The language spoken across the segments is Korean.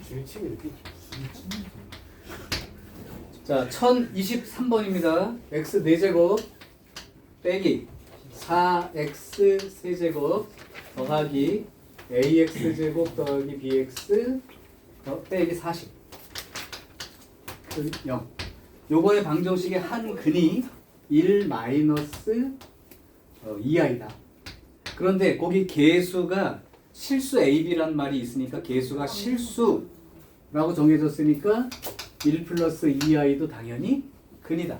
주의치기 이렇게 자, 1023번입니다. x 4제곱 빼기 4x 세제곱 더하기 ax제곱 더하기 bx 빼기 40 0. 요거의 방정식의 한 근이 1 마이너스 2i다. 그런데 거기 계수가 실수 ab란 말이 있으니까 계수가 실수라고 정해졌으니까 1 플러스 2i도 당연히 근이다.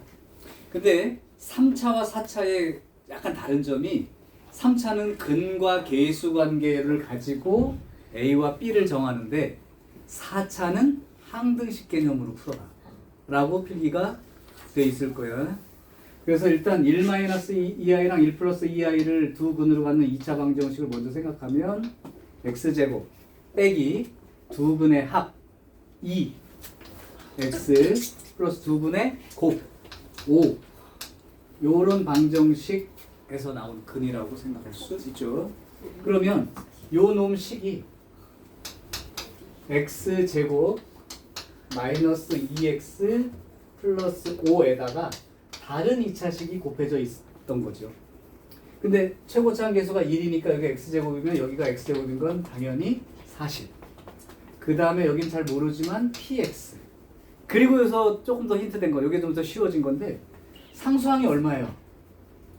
근데 3차와 4차의 약간 다른 점이 3차는 근과 계수 관계를 가지고 a와 b를 정하는데 4차는 항등식 개념으로 풀어라 라고 필기가 돼 있을 거야. 그래서 일단 1-2i랑 1 플러스 2i를 두 근으로 갖는 2차 방정식을 먼저 생각하면 x제곱 빼기 두 근의 합 2x 플러스 두 근의 곱 5 요런 방정식에서 나온 근이라고 생각할 수 있죠. 그러면 요 놈식이 x제곱 마이너스 2x 플러스 5에다가 다른 2차식이 곱해져 있던 거죠. 근데 최고차항 계수가 1이니까 여기 x제곱이면 여기가 x제곱인 건 당연히 40. 그 다음에 여긴 잘 모르지만 px. 그리고 여기서 조금 더 힌트 된 거, 여기 좀 더 쉬워진 건데 상수항이 얼마예요?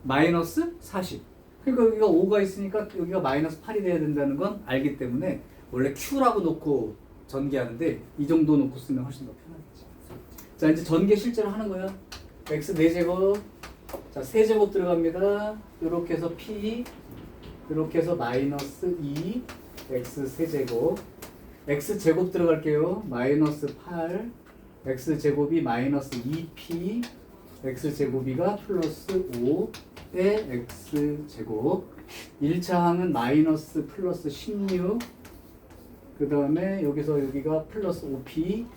마이너스 40. 그러니까 여기가 5가 있으니까 여기가 마이너스 8이 돼야 된다는 건 알기 때문에 원래 q라고 놓고 전개하는데 이 정도 놓고 쓰면 훨씬 더 편하겠지. 자, 이제 전개 실제로 하는 거야. x 4제곱, 자, 세제곱 들어갑니다. 이렇게 해서 p, 이렇게 해서 마이너스 2, x 세제곱, x 제곱 들어갈게요. 마이너스 8, x 제곱이 마이너스 2p, x 제곱이가 플러스 5의 x 제곱. 1차 항은 마이너스 플러스 16. 그 다음에 여기서 여기가 플러스 5p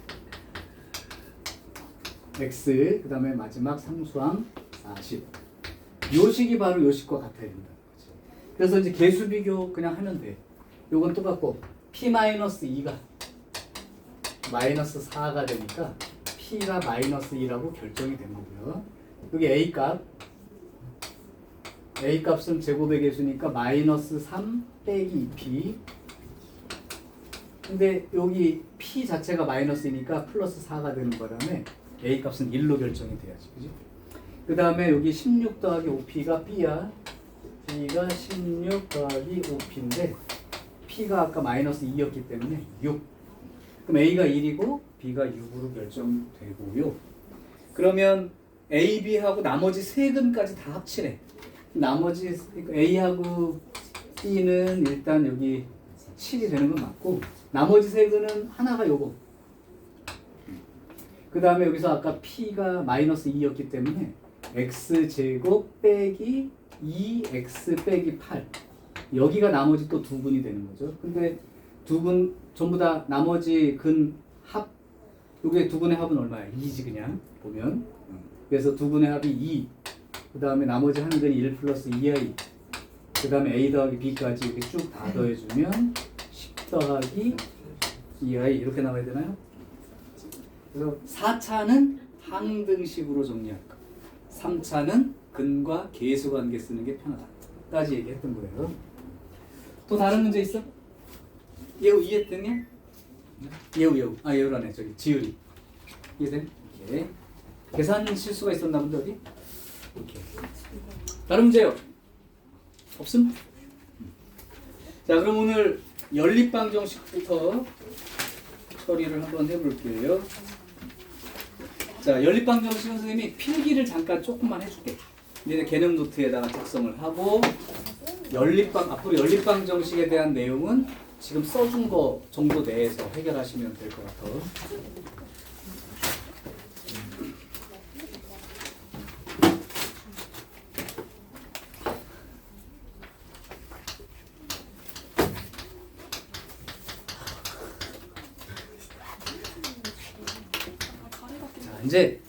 x, 그 다음에 마지막 상수항 40. 요 식이 바로 요 식과 같아야 된다는 거지. 그래서 이제 계수 비교 그냥 하면 돼. 요건 똑같고 p-2가 마이너스 4가 되니까 p가 마이너스 2라고 결정이 된 거고요. 여기 a 값은 제곱의 계수니까 마이너스 3 빼기 2p. 근데 여기 p 자체가 마이너스이니까 플러스 4가 되는 바람에 a 값은 1로 결정이 돼야지, 그지? 그 다음에 여기 16 더하기 5p가 b야. b가 16 더하기 5p인데 p가 아까 마이너스 2였기 때문에 6. 그럼 a가 1이고 b가 6으로 결정되고요. 그러면 a, b하고 나머지 세 근까지 다 합치래. 나머지 a하고 b는 일단 여기 7이 되는 건 맞고 나머지 세 근은 하나가 요거. 그 다음에 여기서 아까 p가 마이너스 2였기 때문에 x제곱 빼기 2x 빼기 8. 여기가 나머지 또 두 근이 되는 거죠. 근데 두 근 전부 다 나머지 근 합, 요게 두 근의 합은 얼마야? 2지 그냥 보면. 그래서 두 근의 합이 2. 그 다음에 나머지 한 근이 1 플러스 2i. 그 다음에 a 더하기 b까지 이렇게 쭉 다 더해주면 10 더하기 2i 이렇게 나와야 되나요? 그래서 4차는 항등식으로 정리할 거. 3차는 근과 계수 관계 쓰는 게 편하다. 까지 얘기했던 거예요. 또 다른 문제 있어? 예우 이해됐냐? 예우. 아, 예우라네. 저기 지율이. 이해돼? 오케이. 계산 실수가 있었나 본데 어디? 오케이. 다른 문제요? 없음? 자, 그럼 오늘 연립방정식부터 처리를 한번 해볼게요. 자, 연립방정식 선생님이 필기를 잠깐 조금만 해줄게. 니네 개념 노트에다가 작성을 하고 앞으로 연립방정식에 대한 내용은 지금 써준 거 정도 내에서 해결하시면 될 것 같아. 자, 이제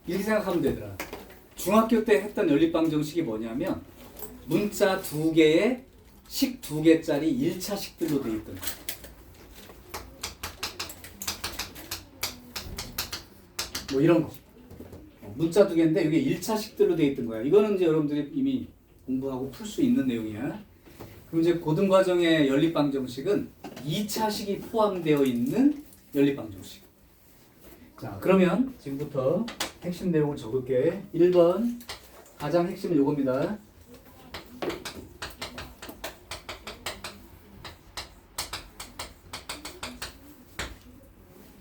이렇게 생각하면 되더라. 중학교 때 했던 연립방정식이 뭐냐면 문자 2개에 식 2개짜리 1차 식들로 돼 있던 뭐 이런 거. 문자 두 개인데 이게 1차식들로 돼 있던 거야. 이거는 이제 여러분들이 이미 공부하고 풀 수 있는 내용이야. 그럼 이제 고등과정의 연립방정식은 2차식이 포함되어 있는 연립방정식. 자, 그러면 지금부터 핵심 내용을 적을게. 1번 가장 핵심은 요겁니다.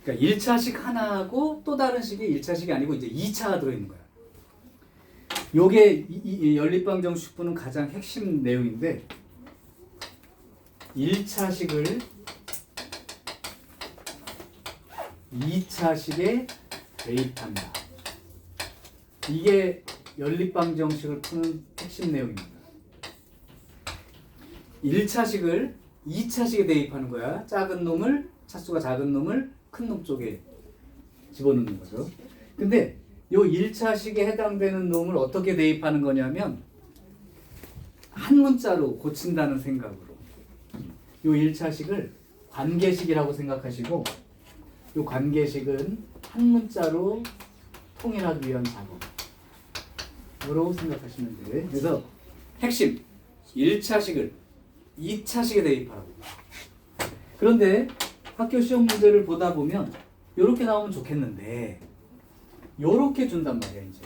그러니까 1차식 하나하고 또 다른 식이 1차식이 아니고 이제 2차가 들어있는 거야. 요게 이 연립방정식분은 가장 핵심 내용인데 1차식을 2차식에 대입한다. 이게 연립방정식을 푸는 핵심 내용입니다. 1차식을 2차식에 대입하는 거야. 작은 놈을, 차수가 작은 놈을 큰 놈 쪽에 집어넣는 거죠. 근데 요 1차식에 해당되는 놈을 어떻게 대입하는 거냐면 한 문자로 고친다는 생각으로 요 1차식을 관계식이라고 생각하시고 요 관계식은 한 문자로 통일하기 위한 작업으로 생각하시면 돼요. 그래서 핵심 1차식을 2차식에 대입하라고. 그런데 학교 시험 문제를 보다 보면 요렇게 나오면 좋겠는데 요렇게 준단 말이야. 이제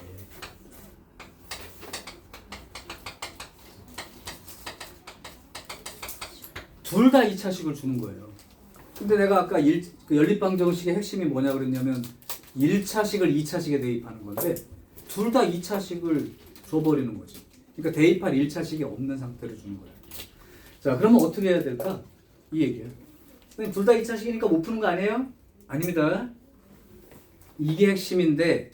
둘 다 2차식을 주는 거예요. 근데 내가 아까 그 연립방정식의 핵심이 뭐냐 그랬냐면 1차식을 2차식에 대입하는 건데 둘 다 2차식을 줘버리는 거지. 그러니까 대입할 1차식이 없는 상태를 주는 거야. 자, 그러면 어떻게 해야 될까? 이 얘기야. 둘 다 2차식이니까 못 푸는 거 아니에요? 아닙니다. 이게 핵심인데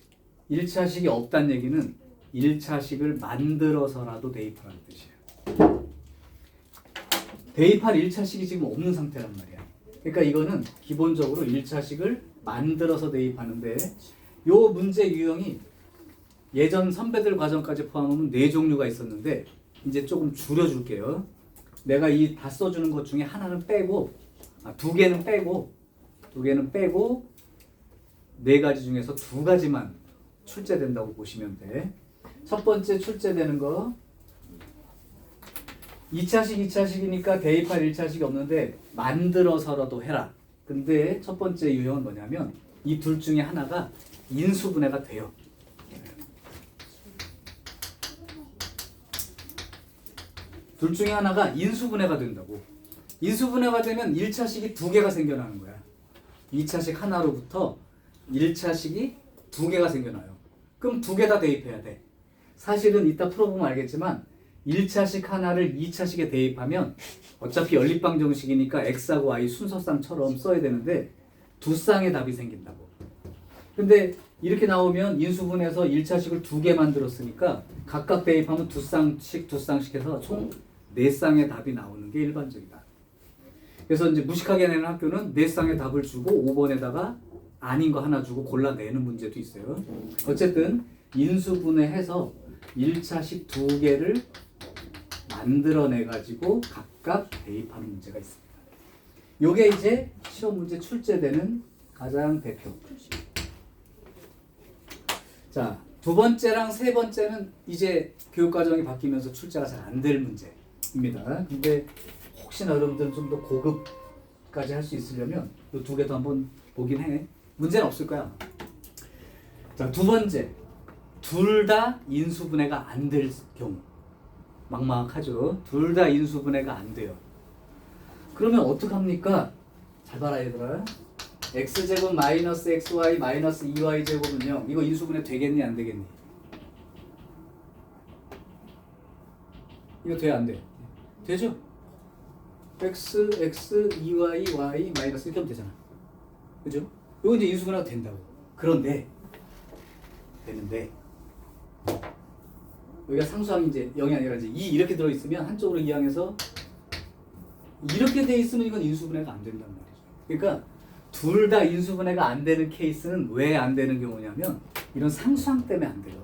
1차식이 없다는 얘기는 1차식을 만들어서라도 대입하라는 뜻이에요. 대입할 1차식이 지금 없는 상태란 말이야. 그러니까 이거는 기본적으로 1차식을 만들어서 대입하는데 요 문제 유형이 예전 선배들 과정까지 포함하면 4종류가 있었는데 이제 조금 줄여줄게요. 내가 이 다 써주는 것 중에 하나는 빼고 2개는 빼고 4가지 중에서 2가지만 출제된다고 보시면 돼. 첫 번째 출제되는 거 2차식이니까 대입할 1차식이 없는데 만들어서라도 해라. 근데 첫 번째 유형은 뭐냐면 이 둘 중에 하나가 인수분해가 돼요. 둘 중에 하나가 인수분해가 된다고. 인수분해가 되면 1차식이 2개가 생겨나는 거야. 2차식 하나로부터 1차식이 2개가 생겨나요. 그럼 2개 다 대입해야 돼. 사실은 이따 풀어보면 알겠지만 1차식 하나를 2차식에 대입하면 어차피 연립방정식이니까 x하고 y 순서쌍처럼 써야 되는데 두 쌍의 답이 생긴다고. 근데 이렇게 나오면 인수분해에서 1차식을 2개 만들었으니까 각각 대입하면 두 쌍씩 해서 총 4쌍의 답이 나오는 게 일반적이다. 그래서 이제 무식하게 내는 학교는 4쌍의 답을 주고 5번에다가 아닌 거 하나 주고 골라내는 문제도 있어요. 어쨌든 인수분해해서 1차식 2개를 만들어내가지고 각각 대입하는 문제가 있습니다. 요게 이제 시험 문제 출제되는 가장 대표. 자, 2번째랑 3번째는 이제 교육과정이 바뀌면서 출제가 잘 안 될 문제입니다. 근데 혹시나 여러분들은 좀 더 고급까지 할 수 있으려면 이 2개도 한번 보긴 해. 문제는 없을 거야. 자, 2번째. 둘 다 인수분해가 안 될 경우. 막막하죠. 둘 다 인수분해가 안 돼요. 그러면 어떡합니까? 잘 봐라 얘들아. x제곱 마이너스 xy 마이너스 2y 제곱은요. 이거 인수분해 되겠니 안 되겠니? 이거 돼 안 돼? 되죠? x, 2y, y 마이너스 이렇게 하면 되잖아. 그죠? 이거 이제 인수분해가 된다고. 그런데 되는데 여기가 상수항이 이제 0이 아니라 이제 2 이렇게 들어있으면 한쪽으로 이항해서 이렇게 돼 있으면 이건 인수분해가 안 된단 말이죠. 그러니까 둘 다 인수분해가 안 되는 케이스는 왜 안 되는 경우냐면 이런 상수항 때문에 안 돼요.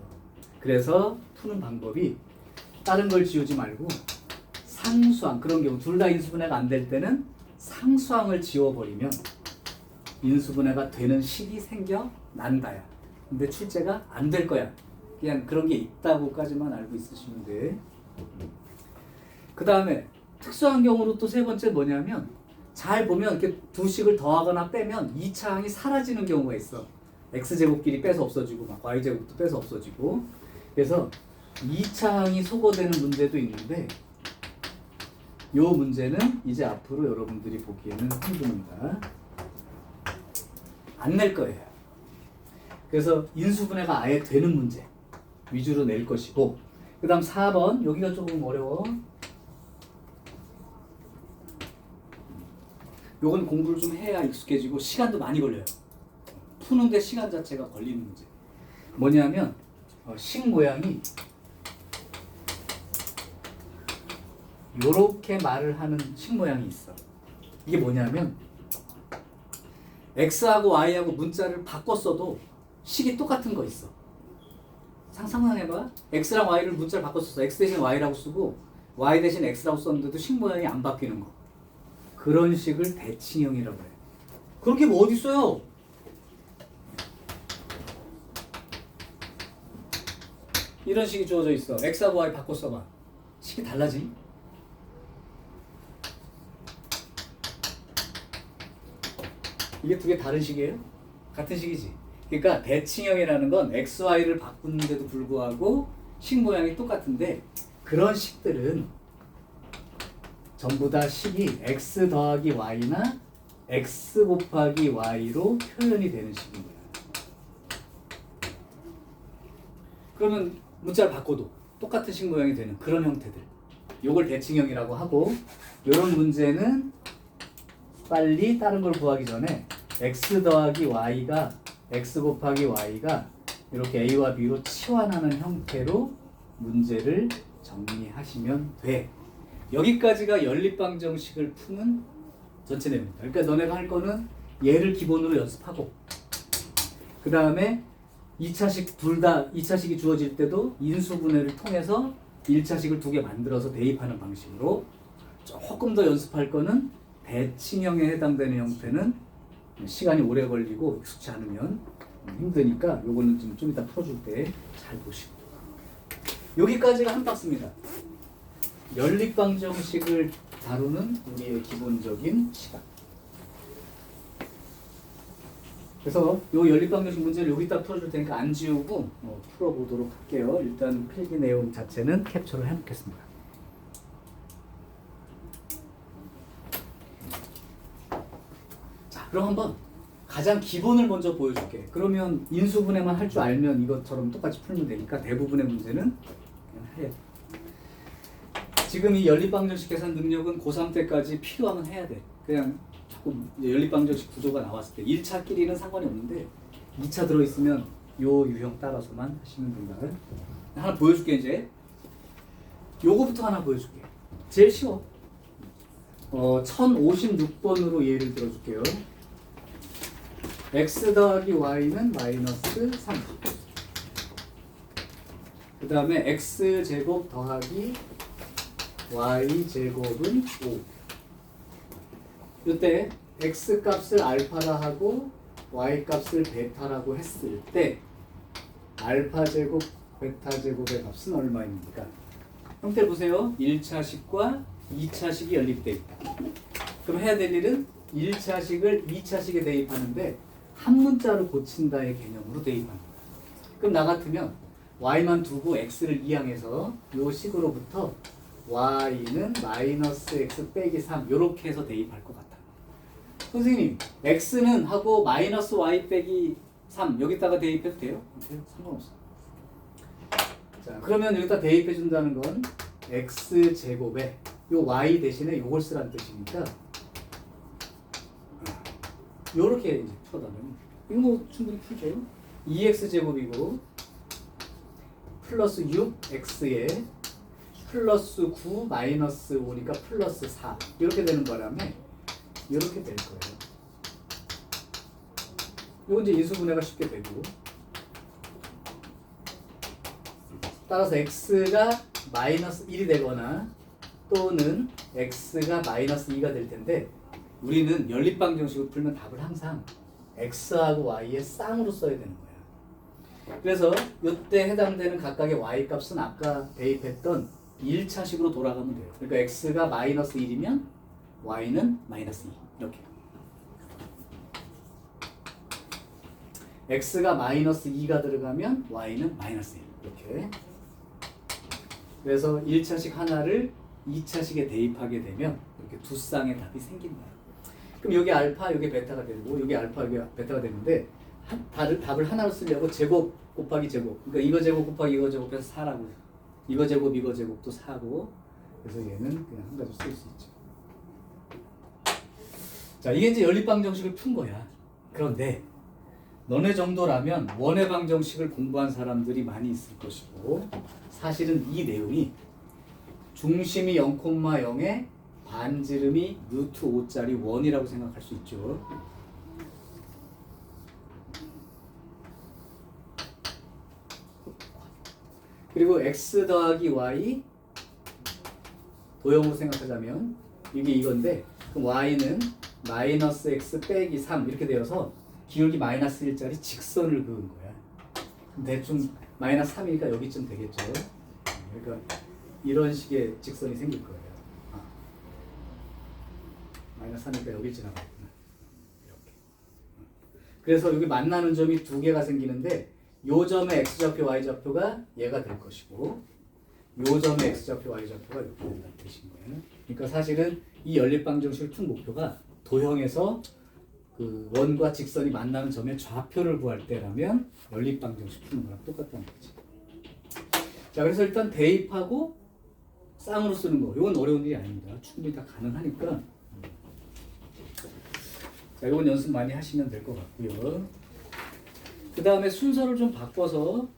그래서 푸는 방법이 다른 걸 지우지 말고 상수항, 그런 경우 둘 다 인수분해가 안 될 때는 상수항을 지워버리면 인수분해가 되는 식이 생겨난다야. 근데 출제가 안 될 거야. 그냥 그런 게 있다고까지만 알고 있으시면 돼. 그 다음에 특수한 경우로 또 세 번째 뭐냐면 잘 보면 이렇게 두 식을 더하거나 빼면 2차 항이 사라지는 경우가 있어. x제곱끼리 빼서 없어지고 막 y제곱도 빼서 없어지고. 그래서 2차 항이 소거되는 문제도 있는데 요 문제는 이제 앞으로 여러분들이 보기에는 힘듭니다. 안 낼 거예요. 그래서 인수분해가 아예 되는 문제 위주로 낼 것이고, 그 다음 4번 여기가 조금 어려워. 요건 공부를 좀 해야 익숙해지고 시간도 많이 걸려요. 푸는데 시간 자체가 걸리는 문제. 뭐냐면 식 모양이 요렇게 말을 하는 식 모양이 있어. 이게 뭐냐면 x하고 y하고 문자를 바꿨어도 식이 똑같은 거 있어. 상상해봐. x랑 y를 문자를 바꿨었어. x 대신 y라고 쓰고 y 대신 x라고 썼는데도 식 모양이 안 바뀌는 거. 그런 식을 대칭형이라고 해. 그런 게 뭐 어디 있어요? 이런 식이 주어져 있어. x하고 y 바꿔 써봐. 식이 달라지? 이게 두 개 다른 식이에요? 같은 식이지. 그러니까 대칭형이라는 건 x, y를 바꾸는데도 불구하고 식 모양이 똑같은데 그런 식들은 전부 다 식이 x 더하기 y나 x 곱하기 y로 표현이 되는 식인 거야. 그러면 문자를 바꿔도 똑같은 식 모양이 되는 그런 형태들. 요걸 대칭형이라고 하고, 요런 문제는 빨리 다른 걸 구하기 전에 x 더하기 y가 x 곱하기 y가 이렇게 a와 b로 치환하는 형태로 문제를 정리하시면 돼. 여기까지가 연립방정식을 푸는 전체 내용입니다. 그러니까 너네가 할 거는 얘를 기본으로 연습하고, 그 다음에 2차식 둘 다 2차식이 주어질 때도 인수분해를 통해서 1차식을 두 개 만들어서 대입하는 방식으로, 조금 더 연습할 거는 대칭형에 해당되는 형태는 시간이 오래 걸리고 익숙치 않으면 힘드니까 요거는 좀 이따 풀어줄 때 잘 보시고. 여기까지가 한 박스입니다. 연립방정식을 다루는 우리의 기본적인 시간. 그래서 요 연립방정식 문제를 여기다 풀어줄 테니까 안 지우고 풀어보도록 할게요. 일단 필기 내용 자체는 캡처를 해놓겠습니다. 자, 그럼 한번 가장 기본을 먼저 보여줄게. 그러면 인수분해만 할 줄 알면 이것처럼 똑같이 풀면 되니까 대부분의 문제는 그냥 해. 지금 이 연립방정식 계산 능력은 고3 때까지 필요하면 해야 돼. 그냥 자꾸 연립방정식 구조가 나왔을 때 1차끼리는 상관이 없는데 2차 들어있으면 요 유형 따라서만 하시면 된다. 하나 보여줄게. 이제 요거부터 하나 보여줄게. 제일 쉬워. 1056번으로 예를 들어줄게요. x 더하기 y는 마이너스 3. 그 다음에 x제곱 더하기 y제곱은 5. 이때 x 값을 알파라 하고 y 값을 베타라고 했을 때 알파 제곱 베타 제곱의 값은 얼마입니까? 형태를 보세요. 1차식과 2차식이 연립되어 있다. 그럼 해야 될 일은 1차식을 2차식에 대입하는데 한 문자로 고친다의 개념으로 대입하는 거야. 그럼 나 같으면 y만 두고 x를 이항해서 요 식으로부터 y는 마이너스 x 빼기 3 요렇게 해서 대입할 것 같아. 선생님 x는 하고 마이너스 y 빼기 3 여기다가 대입해도 돼요? 상관없어. 자, 그러면 여기다 대입해 준다는 건 x제곱에 요 y 대신에 요걸 쓰라는 뜻이니까 요렇게 이제 풀어달라면 이거 뭐 충분히 풀죠. 2x제곱이고 플러스 6x에 플러스 9 마이너스 5니까 플러스 4 이렇게 되는 바람에 이렇게 될 거예요. 이건 이제 인수분해가 쉽게 되고, 따라서 x가 마이너스 1이 되거나 또는 x가 마이너스 2가 될 텐데 우리는 연립방정식을 풀면 답을 항상 x하고 y의 쌍으로 써야 되는 거야. 그래서 이때 해당되는 각각의 y 값은 아까 대입했던 1차식으로 돌아가면 돼요. 그러니까 x가 마이너스 1이면 y는 마이너스 2 이렇게. x가 마이너스 2가 들어가면 y는 마이너스 1 이렇게. 그래서 1차식 하나를 2차식에 대입하게 되면 이렇게 두 쌍의 답이 생긴다. 그럼 여기 알파, 여기 베타가 되고 여기 알파, 여기 베타가 되는데 답을 하나로 쓰려고 제곱 곱하기 제곱. 그러니까 이거 제곱 곱하기 이거 제곱해서 4라고. 이거 제곱 이거 제곱도 4고. 그래서 얘는 그냥 한 가지 쓸 수 있죠. 자, 이게 이제 연립방정식을 푼 거야. 그런데 너네 정도라면 원해방정식을 공부한 사람들이 많이 있을 것이고, 사실은 이 내용이 중심이 0,0에 반지름이 루트 5짜리 원이라고 생각할 수 있죠. 그리고 x 더하기 y 도형으로 생각하자면 이게 이건데, 그럼 y는 마이너스 x 빼기 3 이렇게 되어서 기울기 마이너스 1짜리 직선을 그은 거야. 대충 마이너스 3이니까 여기쯤 되겠죠. 그러니까 이런 식의 직선이 생길 거예요. 마이너스 3이니까 여기 지나가구나. 이렇게. 그래서 여기 만나는 점이 두 개가 생기는데, 요 점의 x좌표 y좌표가 얘가 될 것이고, 요 점의 x좌표 y좌표가 이렇게 된다는 뜻인 거예요. 그러니까 사실은 이 연립방정식을 푼 목표가 도형에서 그 원과 직선이 만나는 점의 좌표를 구할 때라면 연립방정식 푸는 거랑 똑같다는 거지. 자, 그래서 일단 대입하고 쌍으로 쓰는 거, 이건 어려운 일이 아닙니다. 충분히 다 가능하니까. 자, 이건 연습 많이 하시면 될 것 같고요. 그 다음에 순서를 좀 바꿔서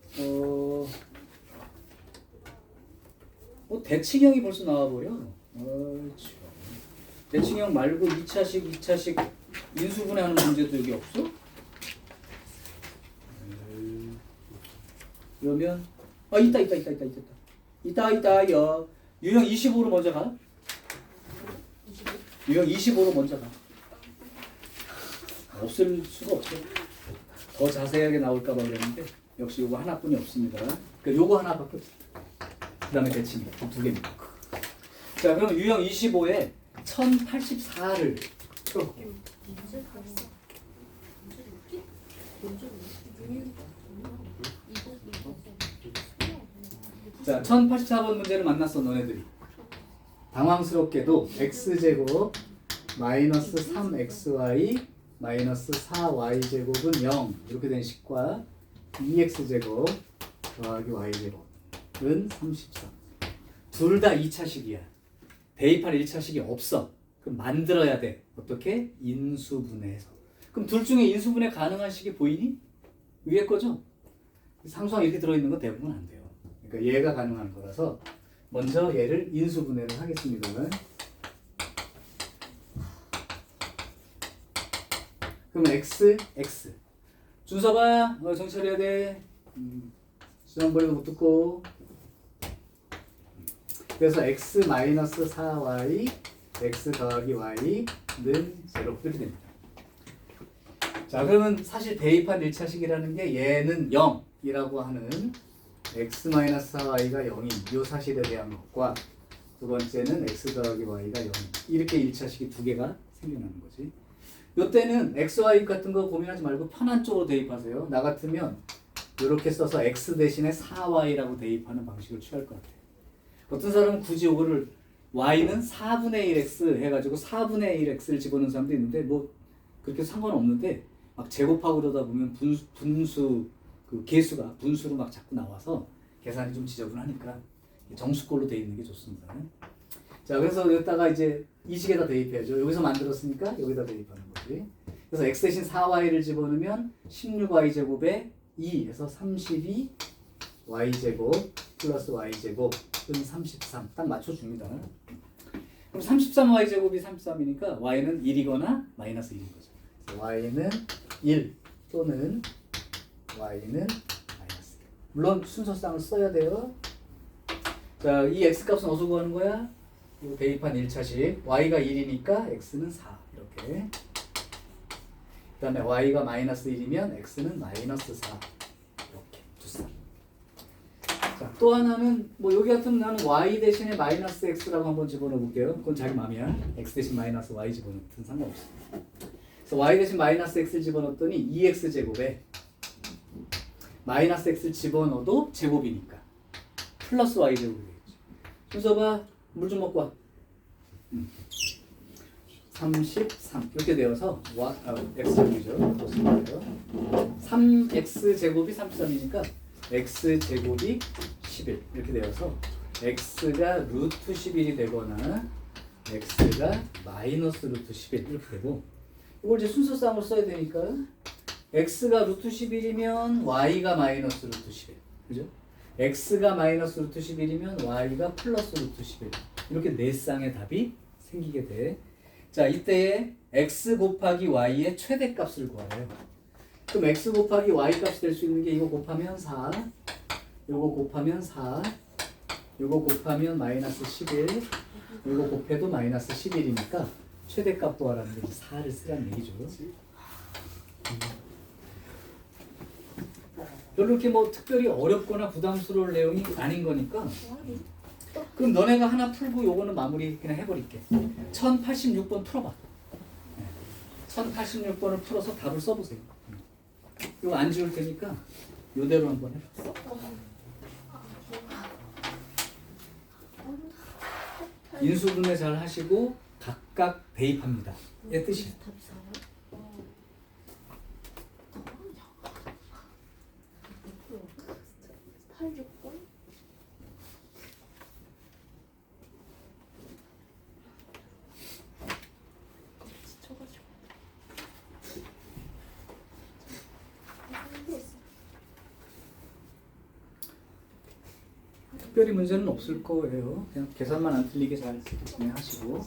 대칭형이 벌써 나와버려. 대칭형 말고 2차식 인수분해하는 문제도 여기 없어? 그러면 있다. 유형 25로 먼저 가. 유형 25로 먼저 가. 없을 수가 없어. 더 자세하게 나올까 봐 그랬는데 역시 요거 하나뿐이 없습니다. 그러니까 요거 하나밖에 없어. 그 다음에 대칭이 두 개입니다. 자, 그럼 유형 25에 1084를 풀어볼게요. 자, 1084번 문제를 만났어, 너네들이. 당황스럽게도 x제곱 마이너스 3xy 마이너스 4y제곱은 0 이렇게 된 식과 2x제곱 더하기 y제곱은 33. 둘 다 2차식이야. 대입할 1차식이 없어. 그럼 만들어야 돼. 어떻게? 인수분해해서. 그럼 둘 중에 인수분해 가능한 식이 보이니? 위에 거죠? 상수항 이렇게 들어있는 건 대부분 안 돼요. 그러니까 얘가 가능한 거라서 먼저 얘를 인수분해를 하겠습니다. 그럼 x. 준서 봐. 정찰해야 돼. 지난번에도 못 듣고. 그래서 x 마이너스 4y x 더하기 y는 0 이렇게 됩니다. 자, 그러면 사실 대입한 1차식이라는 게 얘는 0이라고 하는 x 마이너스 4y가 0인 이 사실에 대한 것과 두 번째는 x 더하기 y가 0인 이렇게 1차식이 두 개가 생겨나는 거지. 이때는 x, y 같은 거 고민하지 말고 편한 쪽으로 대입하세요. 나 같으면 이렇게 써서 x 대신에 4y라고 대입하는 방식을 취할 것 같아요. 어떤 사람은 굳이 이거를 y는 4분의 1x 해가지고 4분의 1x를 집어넣는 사람도 있는데 뭐 그렇게 상관없는데 막 제곱하고 그러다 보면 분수 그 계수가 분수로 막 자꾸 나와서 계산이 좀 지저분하니까 정수꼴로 돼 있는 게 좋습니다. 자, 그래서 여기다가 이제 이 식에다 대입해야죠. 여기서 만들었으니까 여기다 대입하는 거지. 그래서 x 대신 4y를 집어넣으면 16y제곱에 2에서 32y제곱 플러스 y제곱은 33. 딱 맞춰줍니다. 그럼 33y제곱이 33이니까 y는 1이거나 마이너스 1인 거죠. 그래서 y는 1 또는 y는 마이너스 1. 물론 순서쌍을 써야 돼요. 자, 이 x값은 어디서 구하는 거야? 이 대입한 1차식 y가 1이니까 x는 4 이렇게. 그 다음에 y가 마이너스 1이면 x는 마이너스 4 이렇게. 또 하나는 뭐 여기 같으면 나는 y 대신에 마이너스 x라고 한번 집어넣어 볼게요. 그건 자기 맘이야. x 대신 마이너스 y 집어넣든 상관없어. 그래서 y 대신 마이너스 x를 집어넣었더니 2x 제곱에 마이너스 x를 집어넣어도 제곱이니까 플러스 y 제곱이 되겠지. 순서 봐. 물 좀 먹고 와. 33 이렇게 되어서 x제곱이죠. 3x 제곱이 33이니까 x 제곱이 11 이렇게 되어서 x가 루트 11이 되거나 x가 마이너스 루트 11 이렇게 되고 이걸 이제 순서상으로 써야 되니까 x가 루트 11이면 y가 마이너스 루트 11 그죠? x가 마이너스 루트 11이면 y가 플러스 루트 11 이렇게 네 쌍의 답이 생기게 돼. 자, 이때에 x 곱하기 y의 최대값을 구하래요. 그럼 x 곱하기 y 값이 될 수 있는 게 이거 곱하면 4, 이거 곱하면 4, 이거 곱하면 마이너스 11, 이거 곱해도 마이너스 11이니까 최대값 구하라는 게 4를 쓰라는 얘기죠. 별로 이렇게 뭐 특별히 어렵거나 부담스러울 내용이 아닌 거니까 그럼 너네가 하나 풀고 요거는 마무리 그냥 해버릴게. 1086번 풀어봐. 1086번을 풀어서 답을 써보세요. 이거 안 지울 테니까 요대로 한번 해봐. 인수분해 잘 하시고 각각 대입합니다. 이 뜻이에요. 86번? 지쳐가지고 특별히 문제는 없을 거예요. 그냥 계산만 안 틀리게 잘 진행하시고.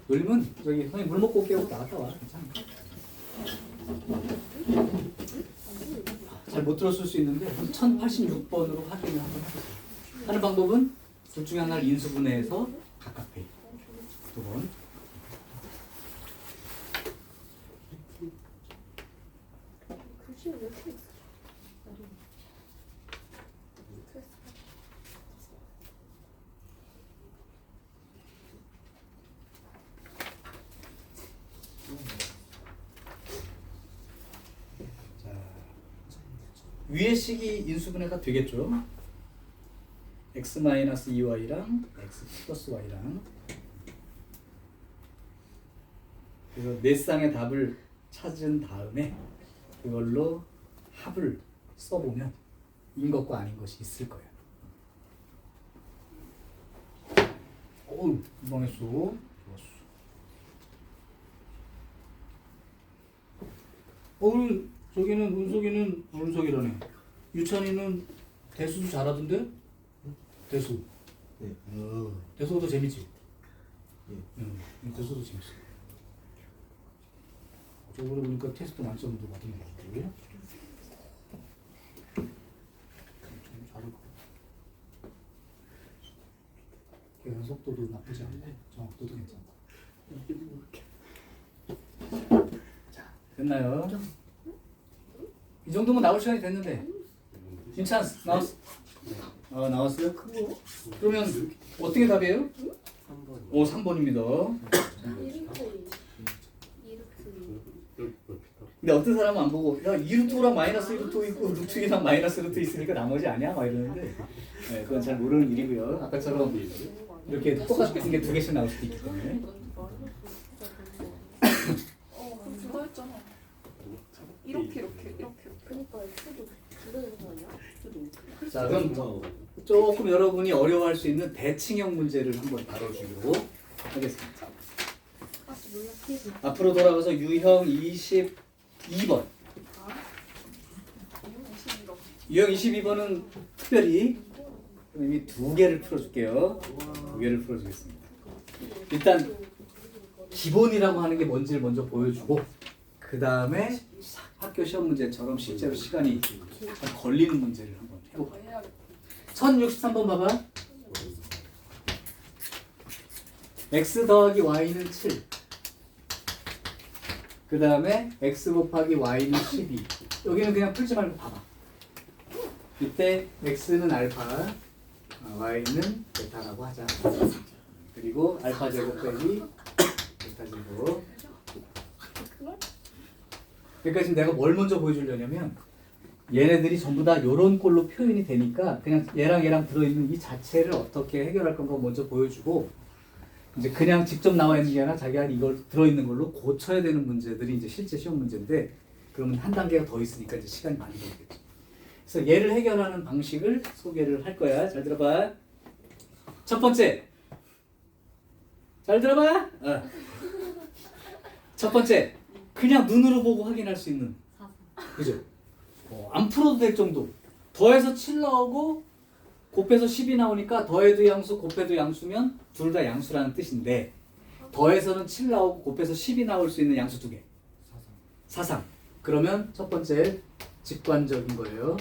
놀면 저기 형님 물 먹고 올게요. 나갔다 와. 괜찮아. 잘 못 들었을 수 있는데 1086번으로 확인을 한번 해보세요. 하는 방법은 둘 중에 하나를 인수분해해서 각각 빼. 두 번. 글씨 왜 이렇게 있어? 위의 식이 인수분해가 되겠죠. x-2y랑 x 플러스 y랑 그래서 네 쌍의 답을 찾은 다음에 그걸로 합을 써보면 인 것과 아닌 것이 있을 거예요. 어우, 망했어. 좋았어. 오늘 저기는 운석이라네. 유찬이는 대수도 잘하던데? 대수. 네. 대수가 더 재밌지? 예. 대수도 재밌어. 저번에 보니까 테스트 만점도 받은 것 같고. 좀 잘하고. 계산 속도도 나쁘지 않고 정확도도 괜찮고. 자, 됐나요? 이 정도면 나올 시간이 됐는데. 괜찮았어? 나왔어? 나왔어요? 그러면 어떻게 답이에요? 3번. 3번입니다. 이렇게 근데 어떤 사람은 안 보고 야 2루트랑 마이너스 1루트 있고 루트 2랑 마이너스 루트 있으니까 나머지 아니야? 막 이러는데 네, 그건 잘 모르는 일이고요. 아까처럼 이렇게 똑같은 게 두 개씩 나올 수도 있기 때문에. 그럼 그거 했잖아. 이렇게. 그러니까 X도 줄여야 되는 거 아니야? 자 그럼 조금 여러분이 어려워할 수 있는 대칭형 문제를 한번 다뤄주기로 하겠습니다. 앞으로 돌아가서 유형 22번. 유형 22번은 특별히 이미 두 개를 풀어줄게요. 두 개를 풀어주겠습니다. 일단 기본이라고 하는 게 뭔지를 먼저 보여주고 그 다음에 학교 시험 문제처럼 실제로 시간이 걸리는 문제를 한번 해볼까요? 1063번 봐봐. x 더하기 y는 7. 그 다음에 x 곱하기 y는 12. 여기는 그냥 풀지 말고 봐봐. 이때 x는 알파, y는 베타라고 하자. 그리고 알파 제곱 빼기 베타 제곱. 그러니까 지금 내가 뭘 먼저 보여주려냐면 얘네들이 전부 다 요런 꼴로 표현이 되니까 그냥 얘랑 들어있는 이 자체를 어떻게 해결할 건가 먼저 보여주고, 이제 그냥 직접 나와 있는 게 아니라 자기가 이걸 들어있는 걸로 고쳐야 되는 문제들이 이제 실제 시험 문제인데, 그러면 한 단계가 더 있으니까 이제 시간이 많이 걸리겠죠. 그래서 얘를 해결하는 방식을 소개를 할 거야. 잘 들어봐. 첫 번째. 잘 들어봐. 첫 번째. 그냥 눈으로 보고 확인할 수 있는. 그죠? 안 풀어도 될 정도. 더해서 7 나오고 곱해서 10이 나오니까 더해도 양수, 곱해도 양수면 둘 다 양수라는 뜻인데, 더해서는 7 나오고 곱해서 10이 나올 수 있는 양수 두 개. 사상. 그러면 첫 번째 직관적인 거예요.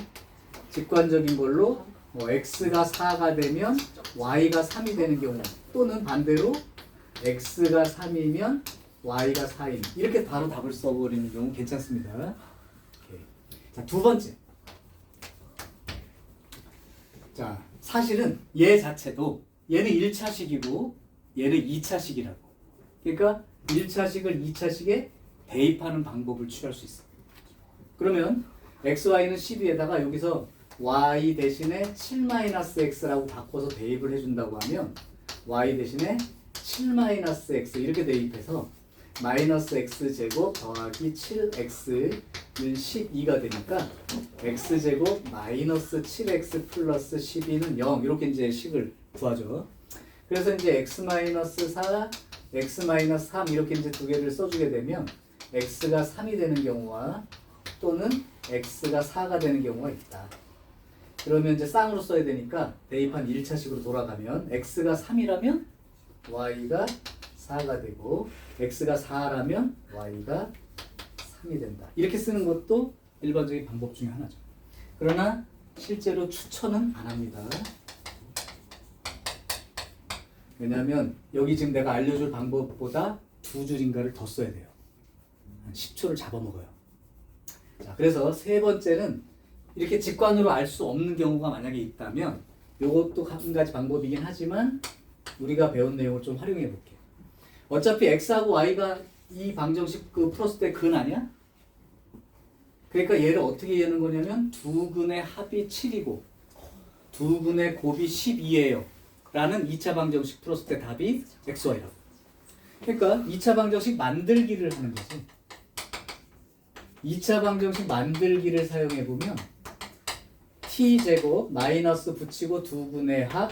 직관적인 걸로 x가 4가 되면 y가 3이 되는 경우, 또는 반대로 x가 3이면 y가 4인, 이렇게 바로 답을 써버리는 경우 괜찮습니다. 오케이. 자, 두 번째. 자, 사실은 얘 자체도 얘는 1차식이고 얘는 2차식이라고. 그러니까 1차식을 2차식에 대입하는 방법을 취할 수 있어. 그러면 xy는 12에다가 여기서 y 대신에 7-x라고 바꿔서 대입을 해준다고 하면 y 대신에 7-x 이렇게 대입해서 마이너스 x제곱 더하기 7x는 12가 되니까 x제곱 마이너스 7x 플러스 12는 0, 이렇게 이제 식을 구하죠. 그래서 이제 x-4, x-3 이렇게 이제 두 개를 써주게 되면 x가 3이 되는 경우와 또는 x가 4가 되는 경우가 있다. 그러면 이제 쌍으로 써야 되니까 대입한 1차식으로 돌아가면 x가 3이라면 y가 4가 되고 x가 4라면 y가 3이 된다. 이렇게 쓰는 것도 일반적인 방법 중에 하나죠. 그러나 실제로 추천은 안 합니다. 왜냐하면 여기 지금 내가 알려줄 방법보다 두 줄인가를 더 써야 돼요. 한 10초를 잡아먹어요. 자, 그래서 세 번째는 이렇게 직관으로 알 수 없는 경우가 만약에 있다면 이것도 한 가지 방법이긴 하지만 우리가 배운 내용을 좀 활용해 볼게요. 어차피 x하고 y가 이 방정식 그 풀었을 때 근 아니야? 그러니까 얘를 어떻게 이해하는 거냐면 두 근의 합이 7이고 두 근의 곱이 12예요 라는 2차 방정식 풀었을 때 답이 xy라고. 그러니까 2차 방정식 만들기를 하는 거지. 2차 방정식 만들기를 사용해 보면 t제곱 마이너스 붙이고 두 근의 합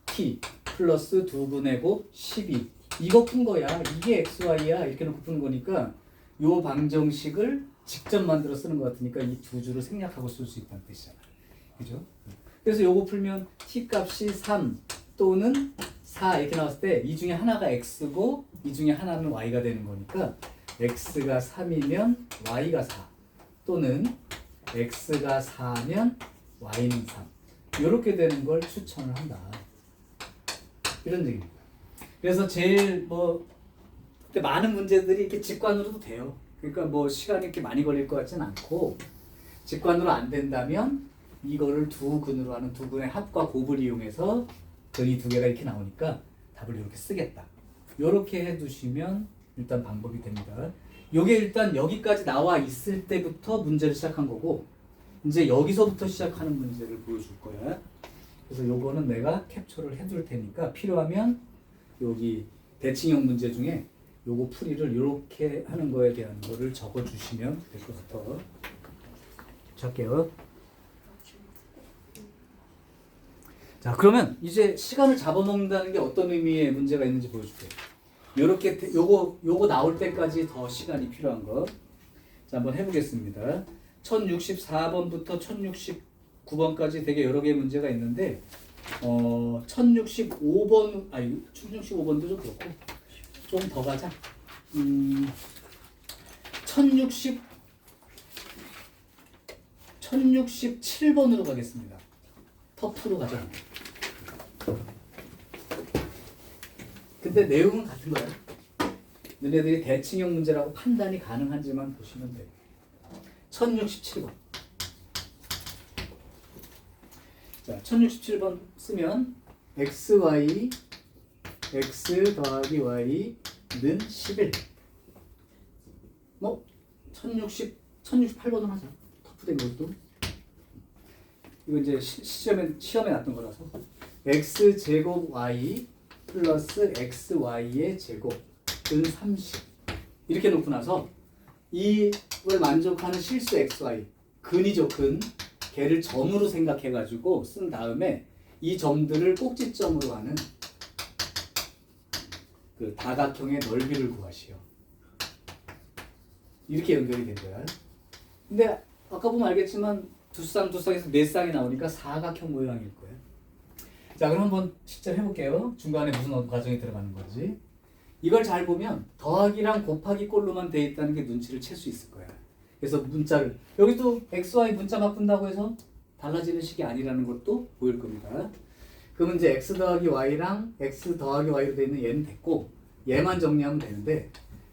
t 플러스 두 근의 곱 12, 이거 푼 거야. 이게 xy야. 이렇게 놓고 푸는 거니까 요 방정식을 직접 만들어 쓰는 것 같으니까 이 두 줄을 생략하고 쓸 수 있다는 뜻이잖아. 그죠? 그래서 요거 풀면 t 값이 3 또는 4 이렇게 나왔을 때 이 중에 하나가 x고 이 중에 하나는 y가 되는 거니까 x가 3이면 y가 4 또는 x가 4면 y는 3, 이렇게 되는 걸 추천을 한다. 이런 얘기입니다. 그래서 제일 그때 많은 문제들이 이렇게 직관으로도 돼요. 그러니까 시간이 이렇게 많이 걸릴 것 같지는 않고, 직관으로 안 된다면 이거를 두 근으로 하는 두 근의 합과 곱을 이용해서 이 두 개가 이렇게 나오니까 답을 이렇게 쓰겠다. 이렇게 해두시면 일단 방법이 됩니다. 요게 일단 여기까지 나와 있을 때부터 문제를 시작한 거고, 이제 여기서부터 시작하는 문제를 보여줄 거야. 그래서 요거는 내가 캡처를 해둘 테니까 필요하면 여기 대칭형 문제 중에 요거 풀이를 이렇게 하는 거에 대한 거를 적어주시면 될 것 같아. 할게요. 자, 그러면 이제 시간을 잡아먹는다는 게 어떤 의미의 문제가 있는지 보여줄게요. 요렇게 요거 나올 때까지 더 시간이 필요한 거. 자, 한번 해보겠습니다. 1064번부터 1069번까지 되게 여러 개의 문제가 있는데 1065번, 1065번도 좀 그렇고 좀 더 가자. 1067번으로 가겠습니다. 터프로 가자. 근데 내용은 같은 거야. 너네들이 대칭형 문제라고 판단이 가능한지만 보시면 돼요. 1067번. 자, 1067번 쓰면 xy x 더하기 y는 11. 뭐 1068번은 하자. 터프된 것도. 이거 이제 시험에 났던 거라서 x 제곱 y 플러스 xy의 제곱은 30 이렇게 놓고 나서 이걸 만족하는 실수 xy 근이죠. 근 걔를 점으로 생각해 가지고 쓴 다음에 이 점들을 꼭지점으로 하는 그 다각형의 넓이를 구하시오. 이렇게 연결이 된 거야. 근데 아까 보면 알겠지만 두 쌍에서 네 쌍이 나오니까 사각형 모양일 거예요. 자, 그럼 한번 실제 해볼게요. 중간에 무슨 과정이 들어가는 건지. 이걸 잘 보면 더하기랑 곱하기 꼴로만 돼 있다는 게 눈치를 챌 수 있을 거야. 그래서 문자를 여기도 xy 문자 바꾼다고 해서 달라지는 식이 아니라는 것도 보일 겁니다. 그러면 이제 x 더하기 y랑 x 더하기 y로 돼 있는 얘는 됐고 얘만 정리하면 되는데